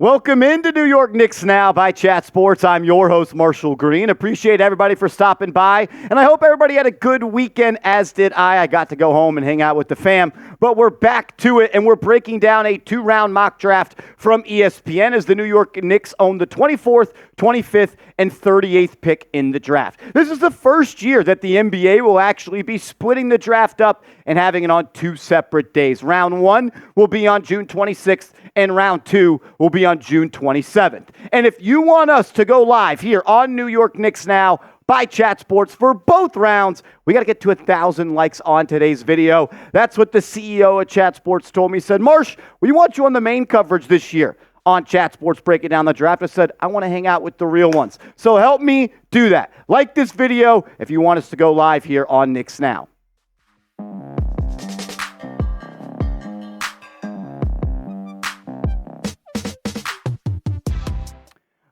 Welcome into New York Knicks Now by Chat Sports. I'm your host, Marshall Green. Appreciate everybody for stopping by, and I hope everybody had a good weekend, as did I. I got to go home and hang out with the fam, but we're back to it, and we're breaking down a two-round mock draft from ESPN as the New York Knicks own the 24th, 25th, and 38th pick in the draft. This is the first year that the NBA will actually be splitting the draft up and having it on two separate days. Round one will be on June 26th, and round two will be on June 27th. And if you want us to go live here on New York Knicks Now by Chat Sports for both rounds, we got to get to 1,000 likes on today's video. That's what the CEO of Chat Sports told me. He said, Marsh, we want you on the main coverage this year on Chat Sports breaking down the draft. I said, I want to hang out with the real ones. So help me do that. Like this video if you want us to go live here on Knicks Now.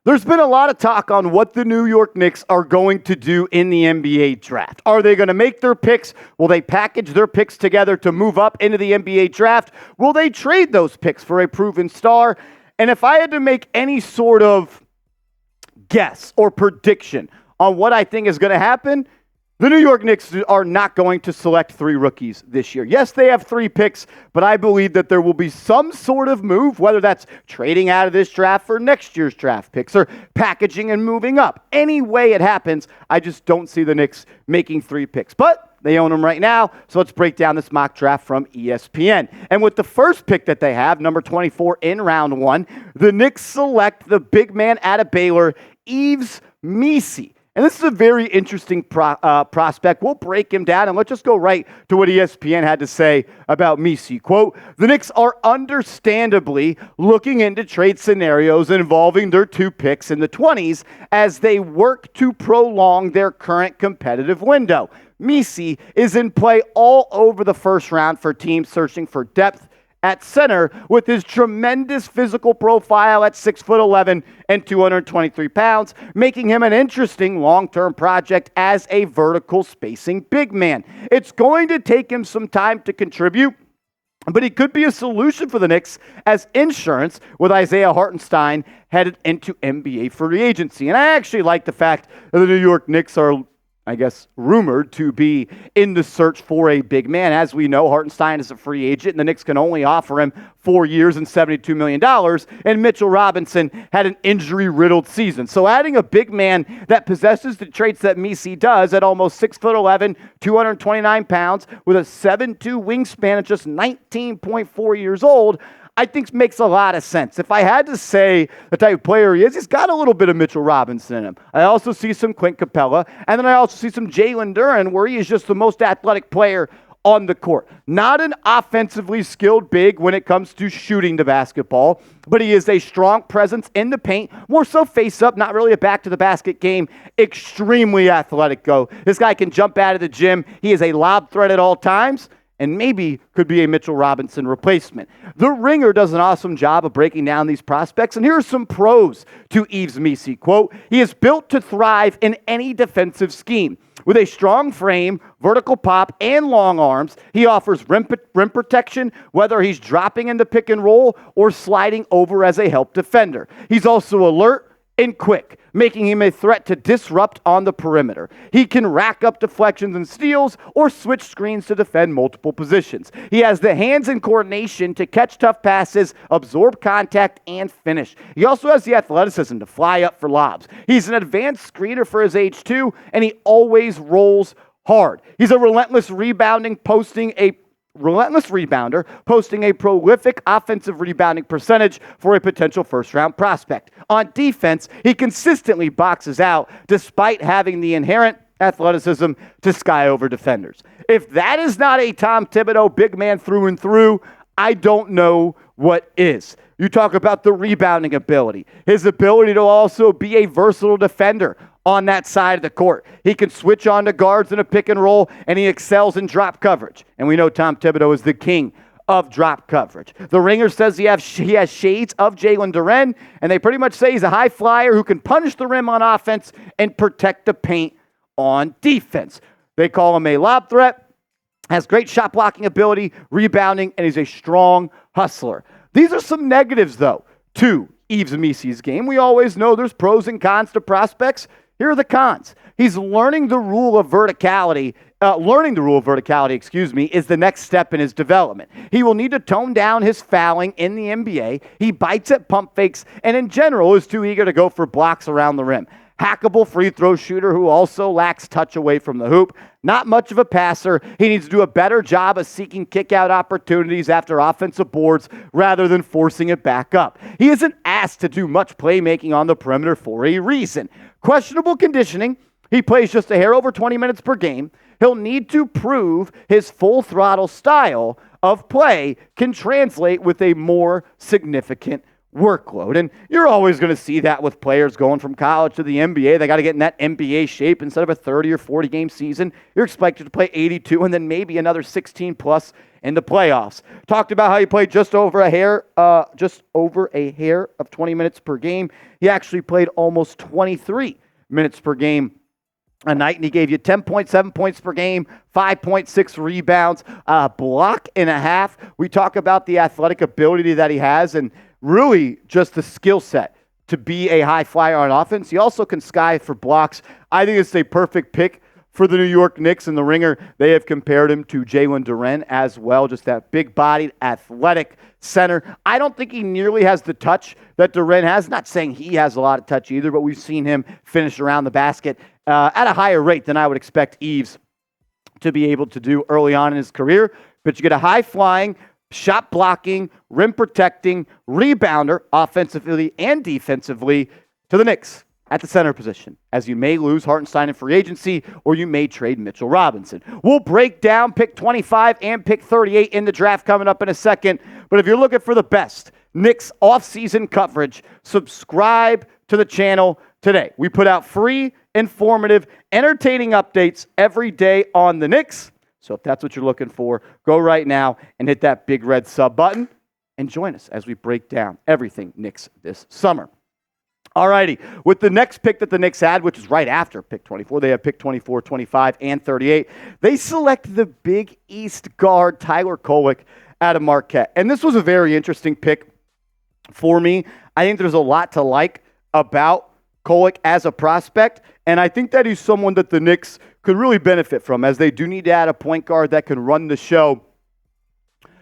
There's been a lot of talk on what the New York Knicks are going to do in the NBA draft. Are they going to make their picks? Will they package their picks together to move up into the NBA draft? Will they trade those picks for a proven star? And if I had to make any sort of guess or prediction on what I think is going to happen, the New York Knicks are not going to select three rookies this year. Yes, they have three picks, but I believe that there will be some sort of move, whether that's trading out of this draft for next year's draft picks or packaging and moving up. Any way it happens, I just don't see the Knicks making three picks. But they own them right now, so let's break down this mock draft from ESPN. And with the first pick that they have, number 24 in round one, the Knicks select the big man out of Baylor, Yves Missi. And this is a very interesting prospect. We'll break him down, and let's just go right to what ESPN had to say about Missi. Quote, the Knicks are understandably looking into trade scenarios involving their two picks in the 20s as they work to prolong their current competitive window. Missi is in play all over the first round for teams searching for depth at center with his tremendous physical profile at 6'11" and 223 pounds, making him an interesting long-term project as a vertical spacing big man. It's going to take him some time to contribute, but he could be a solution for the Knicks as insurance with Isaiah Hartenstein headed into NBA free agency. And I actually like the fact that the New York Knicks are, I guess, rumored to be in the search for a big man. As we know, Hartenstein is a free agent, and the Knicks can only offer him 4 years and $72 million, and Mitchell Robinson had an injury-riddled season. So adding a big man that possesses the traits that Missi does at almost 6'11", 229 pounds, with a 7'2" wingspan at just 19.4 years old, I think makes a lot of sense. If I had to say the type of player he is, he's got a little bit of Mitchell Robinson in him. I also see some Clint Capella, and then I also see some Jalen Brunson, where he is just the most athletic player on the court. Not an offensively skilled big when it comes to shooting the basketball, but he is a strong presence in the paint, more so face-up, not really a back-to-the-basket game. Extremely athletic, though. This guy can jump out of the gym. He is a lob threat at all times, and maybe could be a Mitchell Robinson replacement. The Ringer does an awesome job of breaking down these prospects, and here are some pros to Yves Missi. Quote, he is built to thrive in any defensive scheme. With a strong frame, vertical pop, and long arms, he offers rim protection, whether he's dropping in the pick and roll or sliding over as a help defender. He's also alert and quick, making him a threat to disrupt on the perimeter. He can rack up deflections and steals or switch screens to defend multiple positions. He has the hands and coordination to catch tough passes, absorb contact, and finish. He also has the athleticism to fly up for lobs. He's an advanced screener for his age too, and he always rolls hard. He's a relentless rebounder, posting a prolific offensive rebounding percentage for a potential first-round prospect. On defense, he consistently boxes out despite having the inherent athleticism to sky over defenders. If that is not a Tom Thibodeau big man through and through, I don't know what is. You talk about the rebounding ability, his ability to also be a versatile defender on that side of the court. He can switch on to guards in a pick and roll, and he excels in drop coverage. And we know Tom Thibodeau is the king of drop coverage. The Ringer says he has shades of Jalen Brunson, and they pretty much say he's a high flyer who can punish the rim on offense and protect the paint on defense. They call him a lob threat, has great shot blocking ability, rebounding, and he's a strong hustler. These are some negatives, though, to Yves Missi's game. We always know there's pros and cons to prospects. Here are the cons. He's learning the rule of verticality. Is the next step in his development. He will need to tone down his fouling in the NBA. He bites at pump fakes and in general is too eager to go for blocks around the rim. Hackable free throw shooter who also lacks touch away from the hoop. Not much of a passer. He needs to do a better job of seeking kick-out opportunities after offensive boards rather than forcing it back up. He isn't asked to do much playmaking on the perimeter for a reason. Questionable conditioning. He plays just a hair over 20 minutes per game. He'll need to prove his full throttle style of play can translate with a more significant workload. And you're always going to see that with players going from college to the NBA. They got to get in that NBA shape. Instead of a 30 or 40 game season, you're expected to play 82 and then maybe another 16 plus in the playoffs. Talked about how he played just over a hair of 20 minutes per game. He actually played almost 23 minutes per game a night, and he gave you 10.7 points per game, 5.6 rebounds, a block and a half. We talk about the athletic ability that he has and really just the skill set to be a high flyer on offense. He also can sky for blocks. I think it's a perfect pick for the New York Knicks. In the Ringer, they have compared him to Jalen Brunson as well, just that big-bodied, athletic center. I don't think he nearly has the touch that Brunson has. Not saying he has a lot of touch either, but we've seen him finish around the basket at a higher rate than I would expect Yves to be able to do early on in his career. But you get a high-flying, shot blocking, rim protecting, rebounder offensively and defensively to the Knicks at the center position, as you may lose Hartenstein in free agency or you may trade Mitchell Robinson. We'll break down pick 25 and pick 38 in the draft coming up in a second. But if you're looking for the best Knicks offseason coverage, subscribe to the channel today. We put out free, informative, entertaining updates every day on the Knicks. So if that's what you're looking for, go right now and hit that big red sub button and join us as we break down everything Knicks this summer. Alrighty, with the next pick that the Knicks had, which is right after pick 24, they have pick 24, 25, and 38. They select the Big East guard, Tyler Kolek, out of Marquette. And this was a very interesting pick for me. I think there's a lot to like about Kolek as a prospect, and I think that he's someone that the Knicks could really benefit from, as they do need to add a point guard that can run the show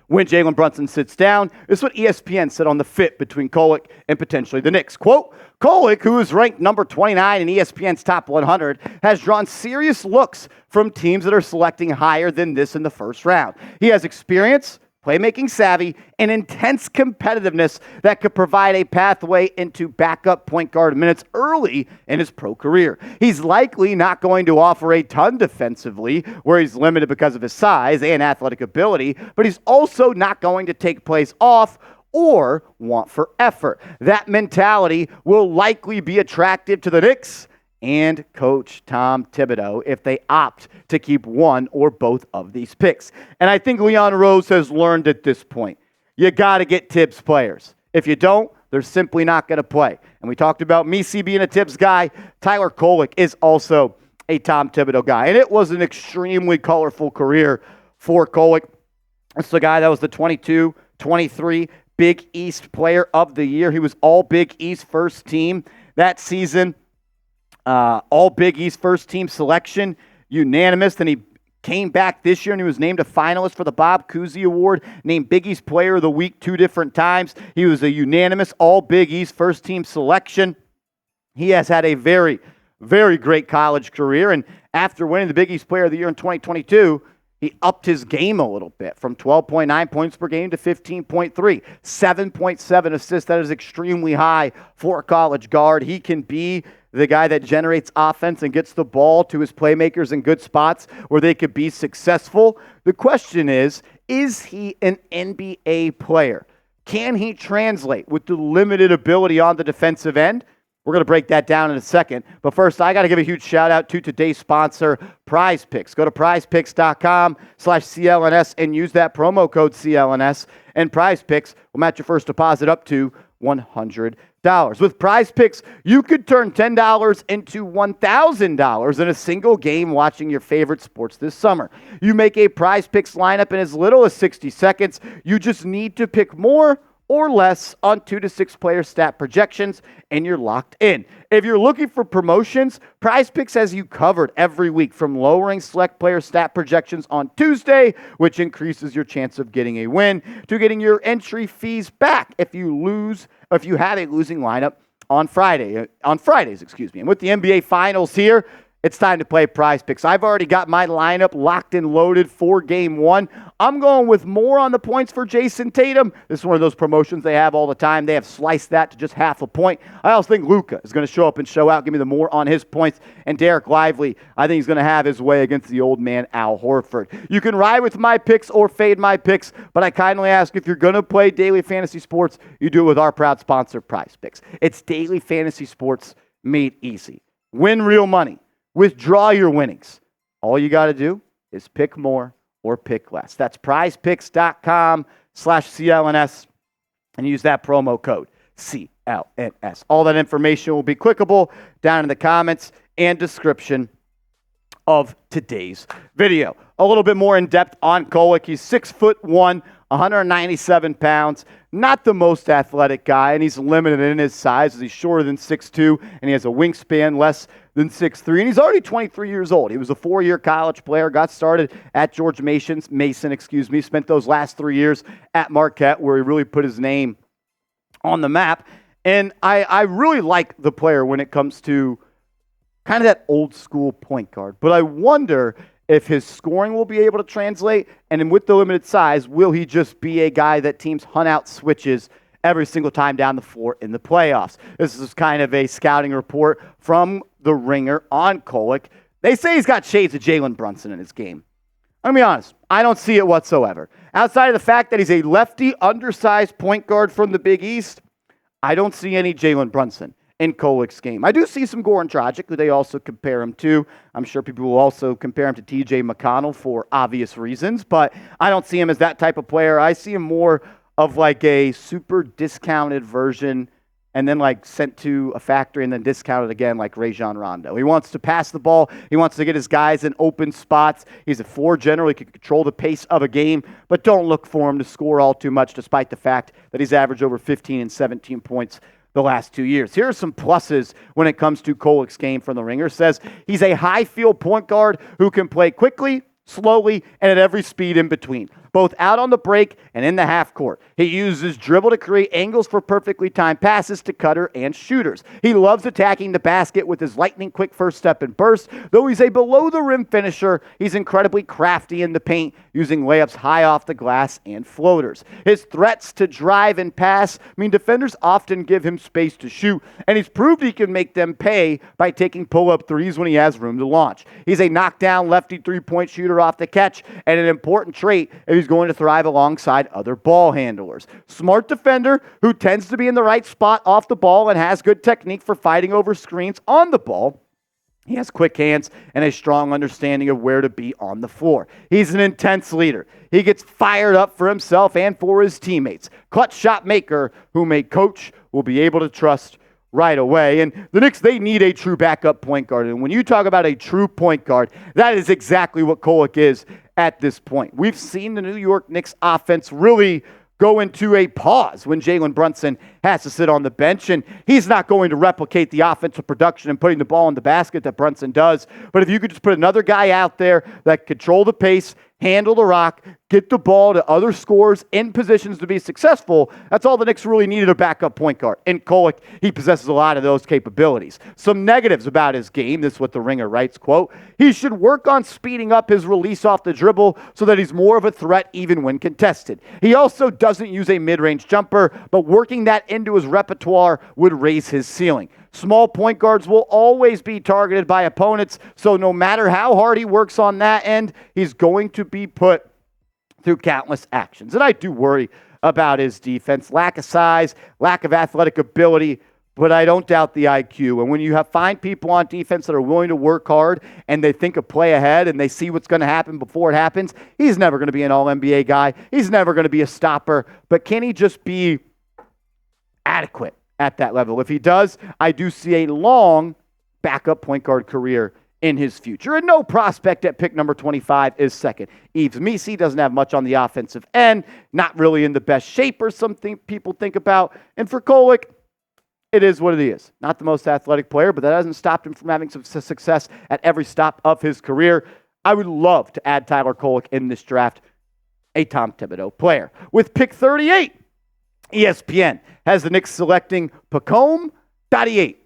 when Jalen Brunson sits down. This is what ESPN said on the fit between Kolek and potentially the Knicks. Quote, Kolek, who is ranked number 29 in ESPN's top 100, has drawn serious looks from teams that are selecting higher than this in the first round. He has experience, playmaking savvy, and intense competitiveness that could provide a pathway into backup point guard minutes early in his pro career. He's likely not going to offer a ton defensively, where he's limited because of his size and athletic ability, but he's also not going to take plays off or want for effort. That mentality will likely be attractive to the Knicks and coach Tom Thibodeau if they opt to keep one or both of these picks. And I think Leon Rose has learned at this point, you got to get Tibbs players. If you don't, they're simply not going to play. And we talked about Missi being a Tibbs guy. Tyler Kolek is also a Tom Thibodeau guy. And it was an extremely colorful career for Kolek. It's the guy that was the 22-23 Big East Player of the Year. He was all Big East first team that season. All Big East first team selection, unanimous. Then he came back this year and he was named a finalist for the Bob Cousy Award, named Big East Player of the Week 2 different times. He was a unanimous all Big East first team selection. He has had a very, very great college career. And after winning the Big East Player of the Year in 2022, he upped his game a little bit from 12.9 points per game to 15.3, 7.7 assists. That is extremely high for a college guard. He can be the guy that generates offense and gets the ball to his playmakers in good spots where they could be successful. The question is he an NBA player? Can he translate with the limited ability on the defensive end? We're going to break that down in a second. But first, I got to give a huge shout out to today's sponsor, Prize Picks. Go to prizepicks.com/CLNS and use that promo code CLNS. And Prize Picks will match your first deposit up to $100. With Prize Picks, you could turn $10 into $1,000 in a single game watching your favorite sports this summer. You make a Prize Picks lineup in as little as 60 seconds. You just need to pick more or less on 2 to 6 player stat projections, and you're locked in. If you're looking for promotions, Prize Picks has you covered every week, from lowering select player stat projections on Tuesday, which increases your chance of getting a win, to getting your entry fees back if you have a losing lineup on Fridays. And with the NBA Finals here, it's time to play Prize Picks. I've already got my lineup locked and loaded for Game 1. I'm going with more on the points for Jason Tatum. This is one of those promotions they have all the time. They have sliced that to just half a point. I also think Luka is going to show up and show out, give me the more on his points. And Derek Lively, I think he's going to have his way against the old man Al Horford. You can ride with my picks or fade my picks, but I kindly ask, if you're going to play daily fantasy sports, you do it with our proud sponsor, Prize Picks. It's daily fantasy sports made easy. Win real money. Withdraw your winnings. All you got to do is pick more or pick less. That's prizepicks.com/CLNS and use that promo code CLNS. All that information will be clickable down in the comments and description of today's video. A little bit more in depth on Kolek. He's 6'1", 197 pounds. Not the most athletic guy, and he's limited in his size as he's shorter than 6'2", and he has a wingspan less than 6'3", and he's already 23 years old. He was a 4-year college player, got started at George Mason, spent those last 3 years at Marquette, where he really put his name on the map. And I really like the player when it comes to kind of that old school point guard. But I wonder if his scoring will be able to translate, and then with the limited size, will he just be a guy that teams hunt out switches every single time down the floor in the playoffs? This is kind of a scouting report from The Ringer on Kolek. They say he's got shades of Jalen Brunson in his game. I'm going to be honest, I don't see it whatsoever. Outside of the fact that he's a lefty, undersized point guard from the Big East, I don't see any Jalen Brunson in Kolek's game. I do see some Goran Dragic, who they also compare him to. I'm sure people will also compare him to TJ McConnell for obvious reasons, but I don't see him as that type of player. I see him more of like a super discounted version and then like sent to a factory and then discounted again like Rajon Rondo. He wants to pass the ball. He wants to get his guys in open spots. He's a floor general. He can control the pace of a game, but don't look for him to score all too much, despite the fact that he's averaged over 15 and 17 points the last 2 years. Here are some pluses when it comes to Kolek's game from The Ringer. It says he's a high-field point guard who can play quickly, slowly, and at every speed in between, both out on the break and in the half court. He uses dribble to create angles for perfectly timed passes to cutter and shooters. He loves attacking the basket with his lightning quick first step and burst. Though he's a below-the-rim finisher, he's incredibly crafty in the paint, using layups high off the glass and floaters. His threats to drive and pass mean defenders often give him space to shoot, and he's proved he can make them pay by taking pull-up threes when he has room to launch. He's a knockdown lefty three-point shooter off the catch, and an important trait if he's going to thrive alongside other ball handlers. Smart defender who tends to be in the right spot off the ball and has good technique for fighting over screens on the ball. He has quick hands and a strong understanding of where to be on the floor. He's an intense leader. He gets fired up for himself and for his teammates. Clutch shot maker whom a coach will be able to trust right away. And the Knicks, they need a true backup point guard. And when you talk about a true point guard, that is exactly what Kolek is at this point. We've seen the New York Knicks offense really go into a pause when Jalen Brunson has to sit on the bench, and he's not going to replicate the offensive production and putting the ball in the basket that Brunson does. But if you could just put another guy out there that control the pace, handle the rock, get the ball to other scorers in positions to be successful, that's all the Knicks really needed, a backup point guard. And Kolek, he possesses a lot of those capabilities. Some negatives about his game, this is what The Ringer writes, quote, he should work on speeding up his release off the dribble so that he's more of a threat even when contested. He also doesn't use a mid-range jumper, but working that into his repertoire would raise his ceiling. Small point guards will always be targeted by opponents, so no matter how hard he works on that end, he's going to be put through countless actions. And I do worry about his defense. Lack of size, lack of athletic ability, but I don't doubt the IQ. And when you find people on defense that are willing to work hard and they think a play ahead and they see what's going to happen before it happens, he's never going to be an All-NBA guy. He's never going to be a stopper. But can he just be adequate at that level? If he does, I do see a long backup point guard career in his future. And no prospect at pick number 25 is second. Yves Missi doesn't have much on the offensive end, not really in the best shape or something people think about. And for Kolek, it is what it is. Not the most athletic player, but that hasn't stopped him from having some success at every stop of his career. I would love to add Tyler Kolek in this draft, a Tom Thibodeau player. With pick 38, ESPN has the Knicks selecting Pacôme Dadiet.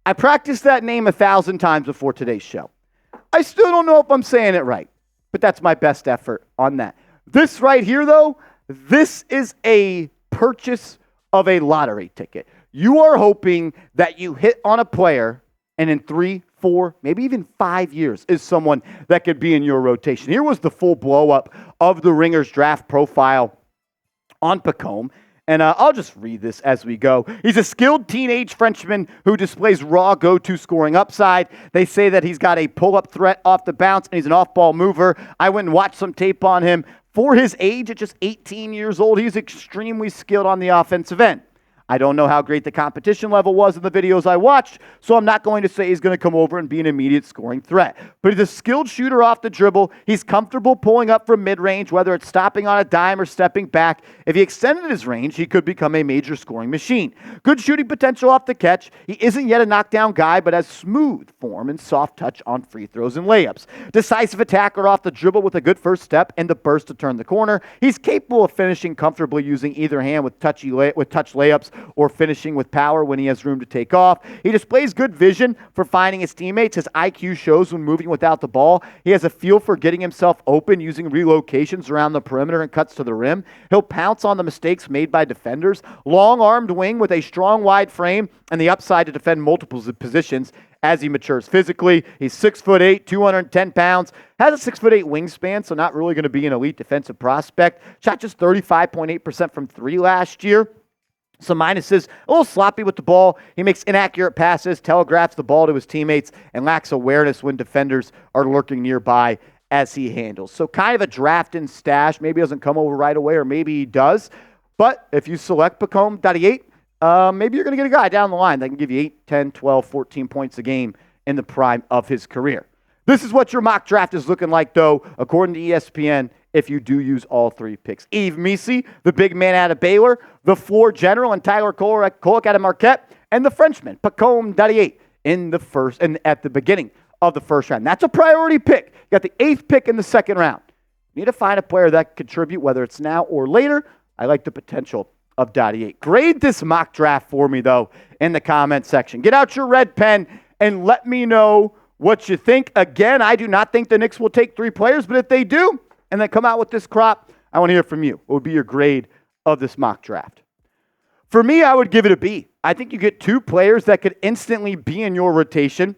I practiced that name 1,000 times before today's show. I still don't know if I'm saying it right, but that's my best effort on that. This right here, though, this is a purchase of a lottery ticket. You are hoping that you hit on a player and in 3, 4, maybe even 5 years is someone that could be in your rotation. Here was the full blow-up of the Ringers draft profile on Pacôme. And I'll just read this as we go. He's a skilled teenage Frenchman who displays raw go-to scoring upside. They say that he's got a pull-up threat off the bounce, and he's an off-ball mover. I went and watched some tape on him. For his age, at just 18 years old, he's extremely skilled on the offensive end. I don't know how great the competition level was in the videos I watched, so I'm not going to say he's going to come over and be an immediate scoring threat. But he's a skilled shooter off the dribble. He's comfortable pulling up from mid-range, whether it's stopping on a dime or stepping back. If he extended his range, he could become a major scoring machine. Good shooting potential off the catch. He isn't yet a knockdown guy, but has smooth form and soft touch on free throws and layups. Decisive attacker off the dribble with a good first step and the burst to turn the corner. He's capable of finishing comfortably using either hand with touch layups or finishing with power when he has room to take off. He displays good vision for finding his teammates. His IQ shows when moving without the ball. He has a feel for getting himself open using relocations around the perimeter and cuts to the rim. He'll pounce on the mistakes made by defenders. Long-armed wing with a strong, wide frame and the upside to defend multiple positions as he matures physically. He's 6'8", 210 pounds, has a 6'8" wingspan, so not really going to be an elite defensive prospect. Shot just 35.8% from three last year. Some minuses, a little sloppy with the ball. He makes inaccurate passes, telegraphs the ball to his teammates, and lacks awareness when defenders are lurking nearby as he handles. So kind of a draft and stash. Maybe he doesn't come over right away, or maybe he does. But if you select Pacôme Dadiet, maybe you're going to get a guy down the line that can give you 8, 10, 12, 14 points a game in the prime of his career. This is what your mock draft is looking like, though, according to ESPN, if you do use all three picks. Yves Missi, the big man out of Baylor, the floor general, and Tyler Kolek out of Marquette, and the Frenchman, Pacôme Dadiet, in the first and at the beginning of the first round. That's a priority pick. You got the 8th pick in the second round. You need to find a player that can contribute, whether it's now or later. I like the potential of Dadiet. Grade this mock draft for me, though, in the comment section. Get out your red pen and let me know what you think. Again, I do not think the Knicks will take 3 players, but if they do, and then come out with this crop, I want to hear from you. What would be your grade of this mock draft? For me, I would give it a B. I think you get 2 players that could instantly be in your rotation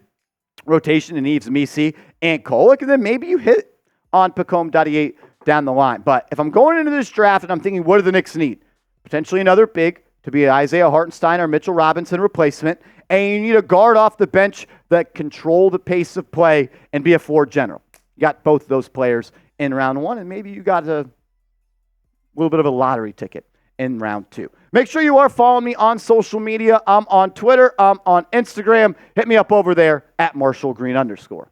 in Yves Missi and Kolek, and then maybe you hit on Pacôme Dadiet down the line. But if I'm going into this draft and I'm thinking, what do the Knicks need? Potentially another big to be an Isaiah Hartenstein or Mitchell Robinson replacement, and you need a guard off the bench that control the pace of play and be a floor general. You got both those players in round 1, and maybe you got a little bit of a lottery ticket in round 2. Make sure you are following me on social media. I'm on Twitter. I'm on Instagram. Hit me up over there at @MarshallGreen_.